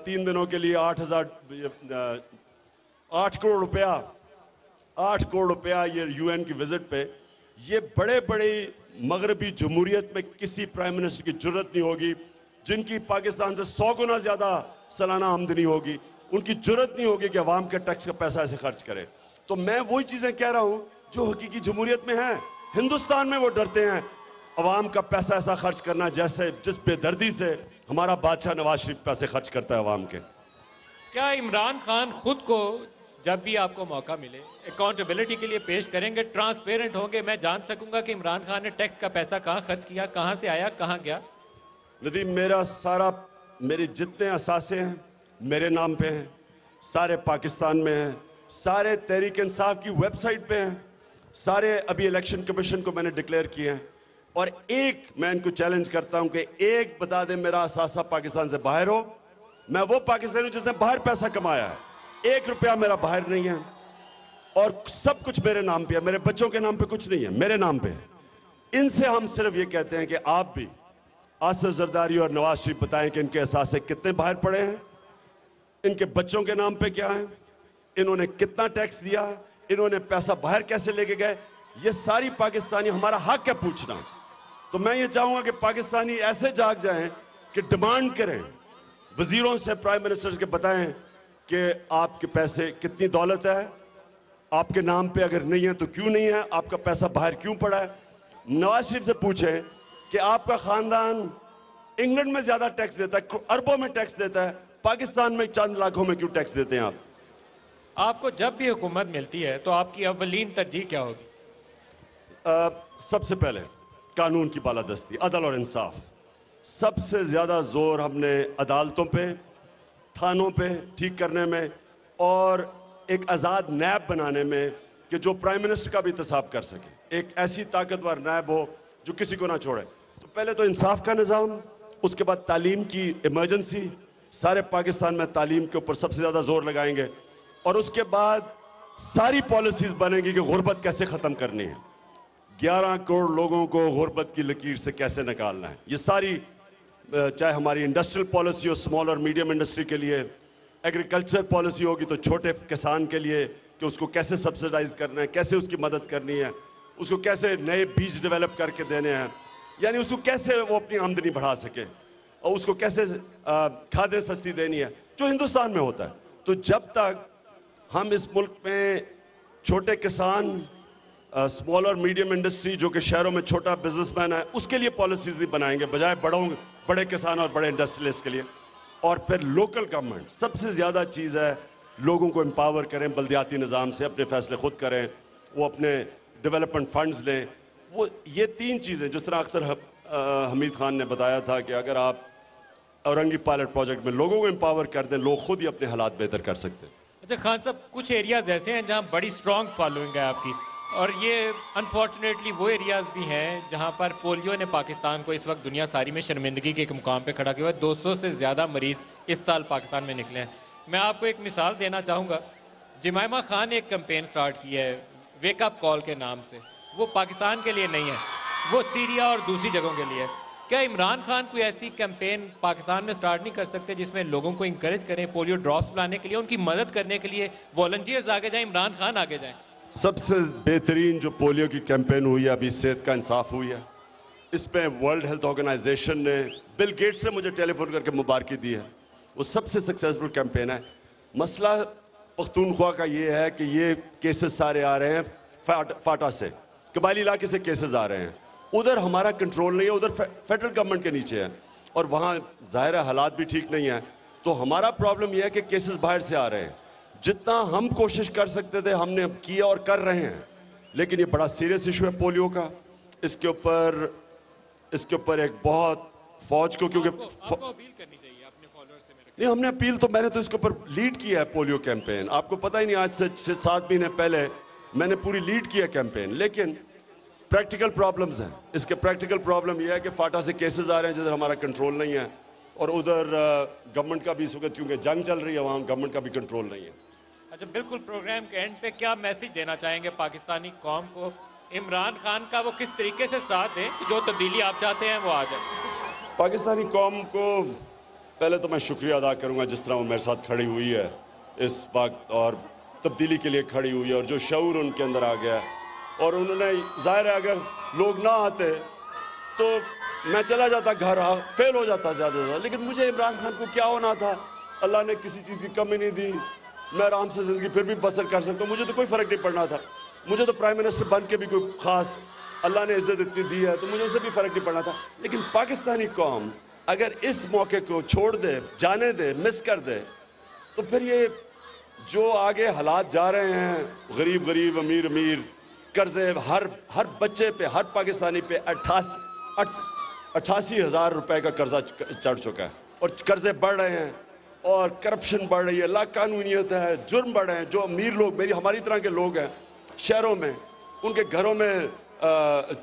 3 दिनों के लिए 8 करोड़ रुपया ये UN की विजिट पे, ये बड़े मगरबी जमहूरियत में किसी प्राइम मिनिस्टर की जरूरत नहीं होगी, जिनकी पाकिस्तान से 100 गुना ज्यादा सालाना आमदनी होगी, उनकी जरूरत नहीं होगी कि अवाम के टैक्स का पैसा ऐसे खर्च करे। तो मैं वही चीजें कह रहा हूं जो हकीकी जमहूरियत में है। हिंदुस्तान में वो डरते हैं अवाम का पैसा ऐसा खर्च करना जैसे जिस बेदर्दी से हमारा बादशाह नवाज शरीफ पैसे खर्च करता है अवाम के। क्या इमरान खान खुद को जब भी आपको मौका मिले अकाउंटेबिलिटी के लिए पेश करेंगे, ट्रांसपेरेंट होंगे, मैं जान सकूंगा कि इमरान खान ने टैक्स का पैसा कहाँ खर्च किया, कहाँ से आया, कहाँ गया? नदीम, मेरे जितने असासे हैं मेरे नाम पे हैं, सारे पाकिस्तान में हैं, सारे तहरीक इंसाफ की वेबसाइट पे हैं, सारे अभी इलेक्शन कमीशन को मैंने डिक्लेयर किए हैं। और एक मैं इनको चैलेंज करता हूं कि एक बता दे मेरा असासा पाकिस्तान से बाहर हो। मैं वो पाकिस्तानी हूं जिसने बाहर पैसा कमाया है, 1 रुपया मेरा बाहर नहीं है और सब कुछ मेरे नाम पे है, मेरे बच्चों के नाम पे कुछ नहीं है, मेरे नाम पे है। इनसे हम सिर्फ ये कहते हैं कि आप भी आसिफ जरदारी और नवाज शरीफ बताएं कि इनके असासे कितने बाहर पड़े हैं, इनके बच्चों के नाम पे क्या है, इन्होंने कितना टैक्स दिया, इन्होंने पैसा बाहर कैसे लेके गए। ये सारी पाकिस्तानी, हमारा हक है पूछना। तो मैं ये चाहूंगा कि पाकिस्तानी ऐसे जाग जाएं कि डिमांड करें वजीरों से, प्राइम मिनिस्टर के, बताएं कि आपके पैसे, कितनी दौलत है आपके नाम पे, अगर नहीं है तो क्यों नहीं है, आपका पैसा बाहर क्यों पड़ा है। नवाज शरीफ से पूछें कि आपका खानदान इंग्लैंड में ज्यादा टैक्स देता है, अरबों में टैक्स देता है, पाकिस्तान में चंद लाखों में क्यों टैक्स देते हैं आप? आपको जब भी हुकूमत मिलती है तो आपकी अव्वलीन तरजीह क्या होगी? सबसे पहले कानून की बालादस्ती, अदल और इंसाफ। सबसे ज्यादा जोर हमने अदालतों पे, थानों पे ठीक करने में और एक आज़ाद नैब बनाने में कि जो प्राइम मिनिस्टर का भी इंतखाब कर सके, एक ऐसी ताकतवर नैब हो जो किसी को ना छोड़े। तो पहले तो इंसाफ का निज़ाम, उसके बाद तालीम की इमरजेंसी, सारे पाकिस्तान में तालीम के ऊपर सबसे ज़्यादा जोर लगाएंगे और उसके बाद सारी पॉलिसीज़ बनेंगी कि गुर्बत कैसे ख़त्म करनी है, 11 करोड़ लोगों को गुर्बत की लकीर से कैसे निकालना है। ये सारी, चाहे हमारी इंडस्ट्रियल पॉलिसी हो स्मॉल और मीडियम इंडस्ट्री के लिए, एग्रीकल्चर पॉलिसी होगी तो छोटे किसान के लिए कि उसको कैसे सब्सिडाइज करना है, कैसे उसकी मदद करनी है, उसको कैसे नए बीज डेवलप करके देने हैं, यानी उसको कैसे वो अपनी आमदनी बढ़ा सके और उसको कैसे खादें सस्ती देनी है, जो हिंदुस्तान में होता है। तो जब तक हम इस मुल्क में छोटे किसान, स्मॉल और मीडियम इंडस्ट्री जो कि शहरों में छोटा बिजनेसमैन है, उसके लिए पॉलिसीज नहीं बनाएंगे बजाय बड़े किसान और बड़े इंडस्ट्रियलिस्ट के लिए। और फिर लोकल गवर्नमेंट सबसे ज़्यादा चीज़ है, लोगों को एम्पावर करें, बल्दियाती निज़ाम से अपने फैसले खुद करें, वो अपने डेवलपमेंट फंड्स लें। वो ये 3 चीज़ें, जिस तरह अख्तर हमीद खान ने बताया था कि अगर आप औरंगी पायलट प्रोजेक्ट में लोगों को एम्पावर कर दें, लोग खुद ही अपने हालात बेहतर कर सकते हैं। अच्छा खान साहब, कुछ एरियाज ऐसे हैं जहाँ बड़ी स्ट्रॉन्ग फॉलोइंग है आपकी, और ये अनफॉर्चुनेटली वो एरियाज़ भी हैं जहाँ पर पोलियो ने पाकिस्तान को इस वक्त दुनिया सारी में शर्मिंदगी के एक मुकाम पे खड़ा किया हुआ है। 200 से ज़्यादा मरीज़ इस साल पाकिस्तान में निकले हैं। मैं आपको एक मिसाल देना चाहूँगा। जमाइमा खान ने एक कैंपेन स्टार्ट किया है वेकअप कॉल के नाम से। वो पाकिस्तान के लिए नहीं है, वो सीरिया और दूसरी जगहों के लिए है। क्या इमरान खान कोई ऐसी कैंपेन पाकिस्तान में स्टार्ट नहीं कर सकते जिसमें लोगों को इंकरेज करें पोलियो ड्रॉप्स लाने के लिए, उनकी मदद करने के लिए वॉलंटियर्स आगे जाएं, इमरान खान आगे जाएं? सबसे बेहतरीन जो पोलियो की कैंपेन हुई है अभी, सेहत का इंसाफ हुई है, इस पे वर्ल्ड हेल्थ ऑर्गेनाइजेशन ने बिल गेट्स से मुझे टेलीफोन करके मुबारकी दी है। वो सबसे सक्सेसफुल कैंपेन है। मसला पख्तूनख्वा का ये है कि ये केसेस सारे आ रहे हैं फाटा से, कबायली इलाके से केसेस आ रहे हैं, उधर हमारा कंट्रोल नहीं है, उधर फेडरल गवर्नमेंट के नीचे है और वहाँ ज़ाहिर हालात भी ठीक नहीं है। तो हमारा प्रॉब्लम यह है कि केसेस बाहर से आ रहे हैं। जितना हम कोशिश कर सकते थे हमने किया और कर रहे हैं, लेकिन ये बड़ा सीरियस इशू है पोलियो का। इसके ऊपर एक बहुत फौज को, क्योंकि आपको अपील करनी चाहिए अपने फॉलोअर्स से। नहीं, हमने अपील तो, मैंने तो इसके ऊपर लीड किया है पोलियो कैंपेन। आपको पता ही नहीं, आज से 7 महीने पहले मैंने पूरी लीड किया कैंपेन। लेकिन प्रैक्टिकल प्रॉब्लम्स हैं इसके। प्रैक्टिकल प्रॉब्लम यह है कि फाटा से केसेस आ रहे हैं जिधर हमारा कंट्रोल नहीं है, और उधर गवर्नमेंट का भी इस वक्त, क्योंकि जंग चल रही है, वहाँ गवर्नमेंट का भी कंट्रोल नहीं है। अच्छा, बिल्कुल प्रोग्राम के एंड पे क्या मैसेज देना चाहेंगे पाकिस्तानी कौम को? इमरान खान का वो किस तरीके से साथ दें कि जो तब्दीली आप चाहते हैं वो आ जाए? पाकिस्तानी कौम को पहले तो मैं शुक्रिया अदा करूँगा जिस तरह वो मेरे साथ खड़ी हुई है इस वक्त, और तब्दीली के लिए खड़ी हुई है, और जो शऊर उनके अंदर आ गया। और उन्होंने, ज़ाहिर है अगर लोग ना आते तो मैं चला जाता घर, फेल हो जाता ज़्यादा से ज़्यादा। लेकिन मुझे इमरान खान को क्या होना था, अल्लाह ने किसी चीज़ की कमी नहीं दी, मैं आराम से ज़िंदगी फिर भी बसर कर सकता हूँ। मुझे तो कोई फ़र्क नहीं पड़ना था। मुझे तो प्राइम मिनिस्टर बन के भी कोई ख़ास अल्लाह ने इज़्ज़त इतनी दी है तो मुझे उससे भी फ़र्क नहीं पड़ना था। लेकिन पाकिस्तानी कौम अगर इस मौके को छोड़ दे, जाने दे, मिस कर दे, तो फिर ये जो आगे हालात जा रहे हैं, गरीब गरीब, अमीर अमीर, कर्जे हर बच्चे पे, हर पाकिस्तानी पे 88,000 रुपए का कर्जा चढ़ चुका है और कर्जे बढ़ रहे हैं और करप्शन बढ़ रही है, लाकानूनियत है, जुर्म बढ़ रहे हैं। जो अमीर लोग, हमारी तरह के लोग हैं शहरों में, उनके घरों में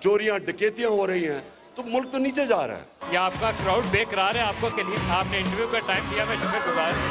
चोरियां डकैतियां हो रही हैं, तो मुल्क तो नीचे जा रहा है। ये आपका क्राउड बेकरार है, आपको के लिए आपने इंटरव्यू का टाइम दिया, मैं शुक्रगुजार हूं।